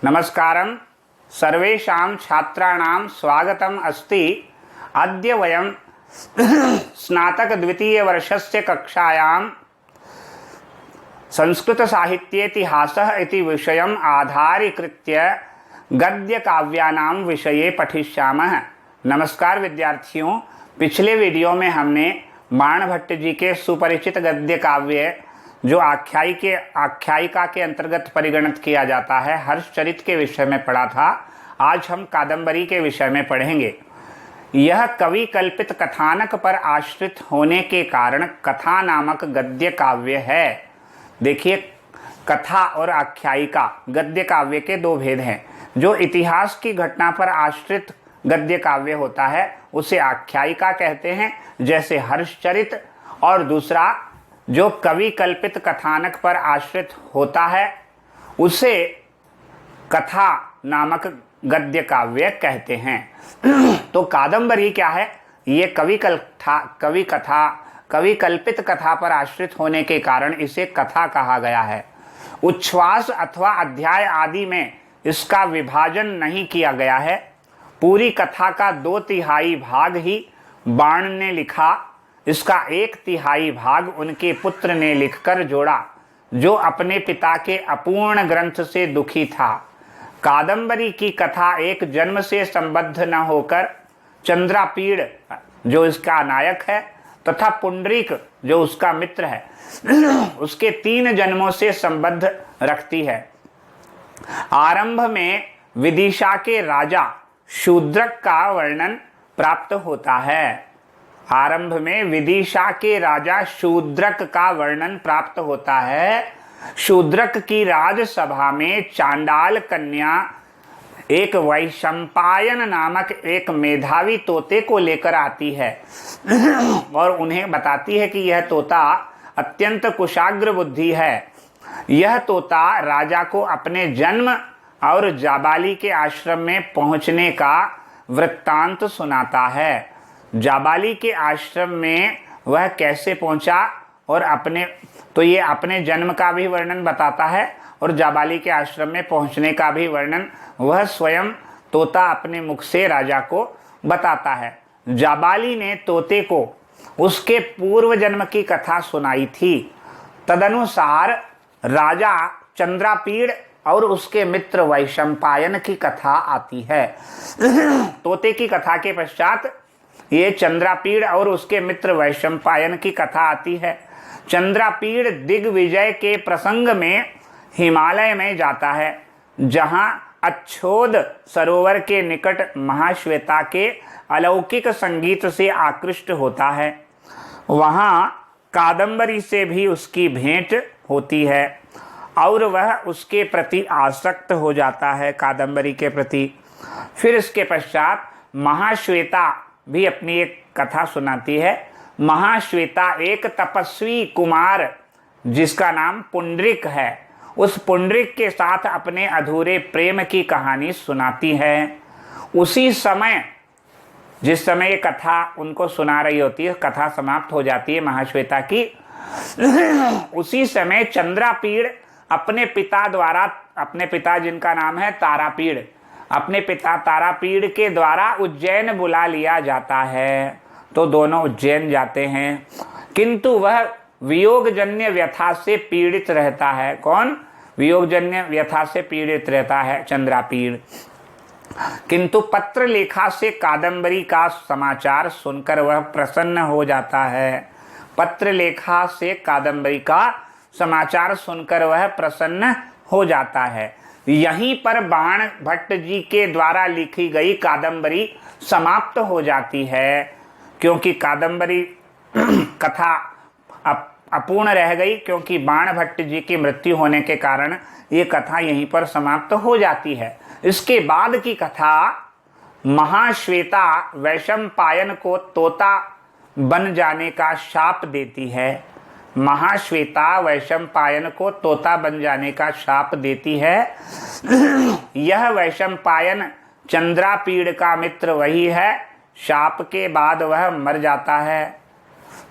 नमस्कारं सर्वेषां छात्राणां स्वागतम् अस्ति। अद्य वयं स्नातक द्वितीयवर्षस्य कक्षायां संस्कृतसाहित्येतिहासः इति विषयम् आधारीकृत्य गद्यकाव्यानां विषये पठिष्यामः। नमस्कार विद्यार्थियों, पिछले वीडियो में हमने बाणभट्ट जी के सुपरिचित गद्य काव्य जो आख्यायिका के अंतर्गत परिगणित किया जाता है हर्षचरित के विषय में पढ़ा था। आज हम कादंबरी के विषय में पढ़ेंगे। यह कवि कल्पित कथानक पर आश्रित होने के कारण कथा नामक गद्य काव्य है। देखिए, कथा और आख्यायिका गद्य काव्य के दो भेद हैं। जो इतिहास की घटना पर आश्रित गद्य काव्य होता है उसे आख्यायिका कहते हैं, जैसे हर्षचरित, और दूसरा जो कवि कल्पित कथानक पर आश्रित होता है उसे कथा नामक गद्य काव्य कहते हैं। तो कादंबरी क्या है? ये कवि कल्पित कथा पर आश्रित होने के कारण इसे कथा कहा गया है। उच्छ्वास अथवा अध्याय आदि में इसका विभाजन नहीं किया गया है। पूरी कथा का 2/3 भाग ही बाण ने लिखा, इसका 1/3 भाग उनके पुत्र ने लिखकर जोड़ा, जो अपने पिता के अपूर्ण ग्रंथ से दुखी था। कादंबरी की कथा एक जन्म से संबद्ध न होकर चंद्रापीड़, जो इसका नायक है, तथा पुंडरीक, जो उसका मित्र है, उसके 3 जन्मों से संबद्ध रखती है। आरंभ में विदिशा के राजा शूद्रक का वर्णन प्राप्त होता है। आरंभ में विदिशा के राजा शूद्रक का वर्णन प्राप्त होता है। शूद्रक की राजसभा में चांडाल कन्या एक वैशंपायन नामक एक मेधावी तोते को लेकर आती है और उन्हें बताती है कि यह तोता अत्यंत कुशाग्र बुद्धि है। यह तोता राजा को अपने जन्म और जाबाली के आश्रम में पहुंचने का वृत्तांत सुनाता है। जाबाली के आश्रम में वह कैसे पहुंचा और ये अपने जन्म का भी वर्णन बताता है और जाबाली के आश्रम में पहुंचने का भी वर्णन वह स्वयं तोता अपने मुख से राजा को बताता है। जाबाली ने तोते को उसके पूर्व जन्म की कथा सुनाई थी। तदनुसार राजा चंद्रापीड़ और उसके मित्र वैशंपायन की कथा आती है। तोते की कथा के पश्चात ये चंद्रापीड़ और उसके मित्र वैशंपायन की कथा आती है। चंद्रापीड़ दिग्विजय के प्रसंग में हिमालय में जाता है, जहां अच्छोद सरोवर के निकट महाश्वेता के अलौकिक संगीत से आकृष्ट होता है। वहां कादंबरी से भी उसकी भेंट होती है और वह उसके प्रति आसक्त हो जाता है, कादंबरी के प्रति। फिर इसके पश्चात महाश्वेता भी अपनी एक कथा सुनाती है। महाश्वेता एक तपस्वी कुमार जिसका नाम पुंडरीक है, उस पुंडरीक के साथ अपने अधूरे प्रेम की कहानी सुनाती है। उसी समय, जिस समय ये कथा उनको सुना रही होती है, कथा समाप्त हो जाती है महाश्वेता की, उसी समय चंद्रापीड़ अपने पिता जिनका नाम है तारापीड़, अपने पिता तारापीड़ के द्वारा उज्जैन बुला लिया जाता है। तो दोनों उज्जैन जाते हैं, किंतु वह वियोगजन्य व्यथा से पीड़ित रहता है। कौन? वियोगजन्य व्यथा से पीड़ित रहता है चंद्रापीड़। किंतु पत्र लेखा से कादंबरी का समाचार सुनकर वह प्रसन्न हो जाता है। पत्र लेखा से कादंबरी का समाचार सुनकर वह प्रसन्न हो जाता है। यहीं पर बाणभट्ट जी के द्वारा लिखी गई कादंबरी समाप्त हो जाती है, क्योंकि कादंबरी कथा अपूर्ण रह गई, क्योंकि बाणभट्ट जी की मृत्यु होने के कारण ये कथा यहीं पर समाप्त हो जाती है। इसके बाद की कथा महाश्वेता वैशंपायन को तोता बन जाने का शाप देती है। महाश्वेता वैशंपायन को तोता बन जाने का शाप देती है। यह वैशंपायन चंद्रापीड़ का मित्र वही है। शाप के बाद वह मर जाता है।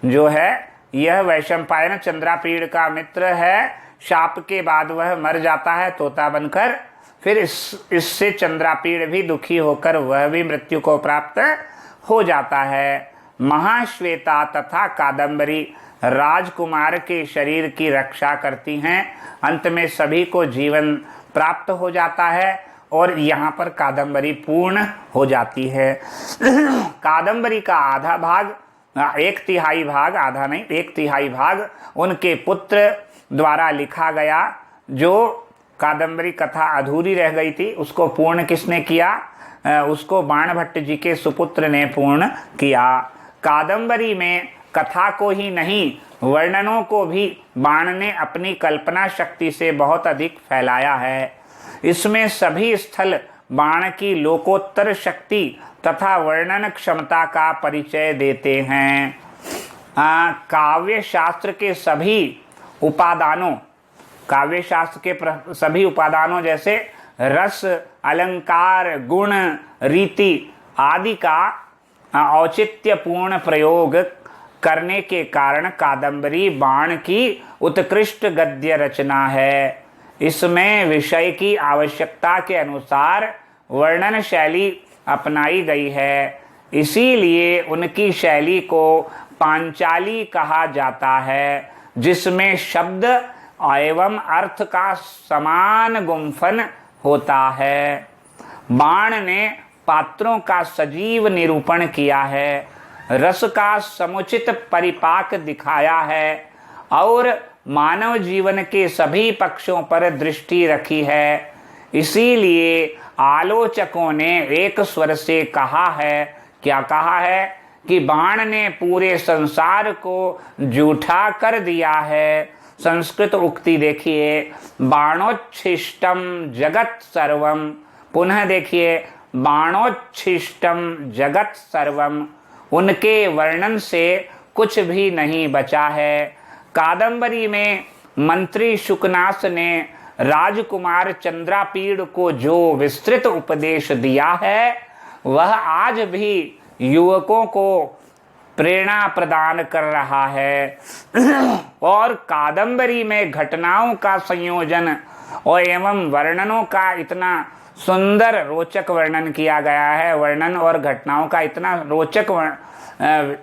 जो है यह वैशंपायन चंद्रापीड़ का मित्र है। शाप के बाद वह मर जाता है तोता बनकर। फिर इससे चंद्रापीड़ भी दुखी होकर वह भी मृत्यु को प्राप्त हो जाता है। महाश्वेता तथा कादंबरी राजकुमार के शरीर की रक्षा करती हैं। अंत में सभी को जीवन प्राप्त हो जाता है और यहाँ पर कादंबरी पूर्ण हो जाती है। कादंबरी का आधा भाग, 1/3 भाग, आधा नहीं 1/3 भाग उनके पुत्र द्वारा लिखा गया। जो कादंबरी कथा अधूरी रह गई थी उसको पूर्ण किसने किया? उसको बाणभट्ट जी के सुपुत्र ने पूर्ण किया। कादंबरी में कथा को ही नहीं वर्णनों को भी बाण ने अपनी कल्पना शक्ति से बहुत अधिक फैलाया है। इसमें सभी स्थल बाण की लोकोत्तर शक्ति तथा वर्णन क्षमता का परिचय देते हैं। काव्य शास्त्र के सभी उपादानों, काव्य शास्त्र के सभी उपादानों जैसे रस, अलंकार, गुण, रीति आदि का औचित्यपूर्ण प्रयोग करने के कारण कादंबरी बाण की उत्कृष्ट गद्य रचना है। इसमें विषय की आवश्यकता के अनुसार वर्णन शैली अपनाई गई है। इसीलिए उनकी शैली को पांचाली कहा जाता है, जिसमें शब्द एवं अर्थ का समान गुंफन होता है। बाण ने पात्रों का सजीव निरूपण किया है, रस का समुचित परिपाक दिखाया है और मानव जीवन के सभी पक्षों पर दृष्टि रखी है। इसीलिए आलोचकों ने एक स्वर से कहा है, क्या कहा है कि बाण ने पूरे संसार को जूठा कर दिया है। संस्कृत उक्ति देखिए, बाणोच्छिष्टम जगत सर्वम। पुनः देखिए, बाणोच्छिष्टम जगत सर्वम। उनके वर्णन से कुछ भी नहीं बचा है। कादंबरी में मंत्री शुकनास ने राजकुमार चंद्रापीड़ को जो विस्तृत उपदेश दिया है वह आज भी युवकों को प्रेरणा प्रदान कर रहा है। और कादंबरी में घटनाओं का संयोजन और एवं वर्णनों का इतना सुंदर रोचक वर्णन किया गया है। वर्णन और घटनाओं का इतना रोचक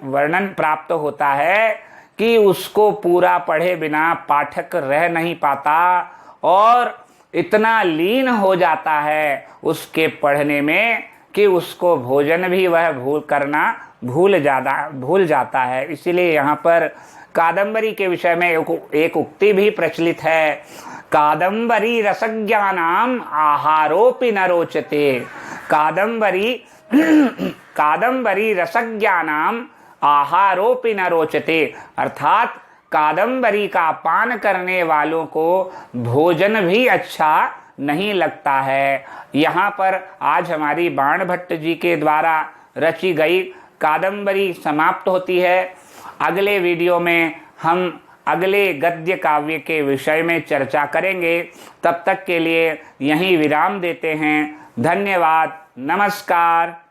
वर्णन प्राप्त होता है कि उसको पूरा पढ़े बिना पाठक रह नहीं पाता और इतना लीन हो जाता है उसके पढ़ने में कि उसको भोजन भी वह भूल जाता है। इसीलिए यहाँ पर कादंबरी के विषय में एक उक्ति भी प्रचलित है, कादंबरी रसज्ञानाम आहारोपि न रोचते। कादंबरी रसज्ञानाम आहारोपि न रोचते, अर्थात कादंबरी का पान करने वालों को भोजन भी अच्छा नहीं लगता है। यहाँ पर आज हमारी बाणभट्ट जी के द्वारा रची गई कादंबरी समाप्त होती है। अगले वीडियो में हम अगले गद्य काव्य के विषय में चर्चा करेंगे। तब तक के लिए यहीं विराम देते हैं। धन्यवाद। नमस्कार।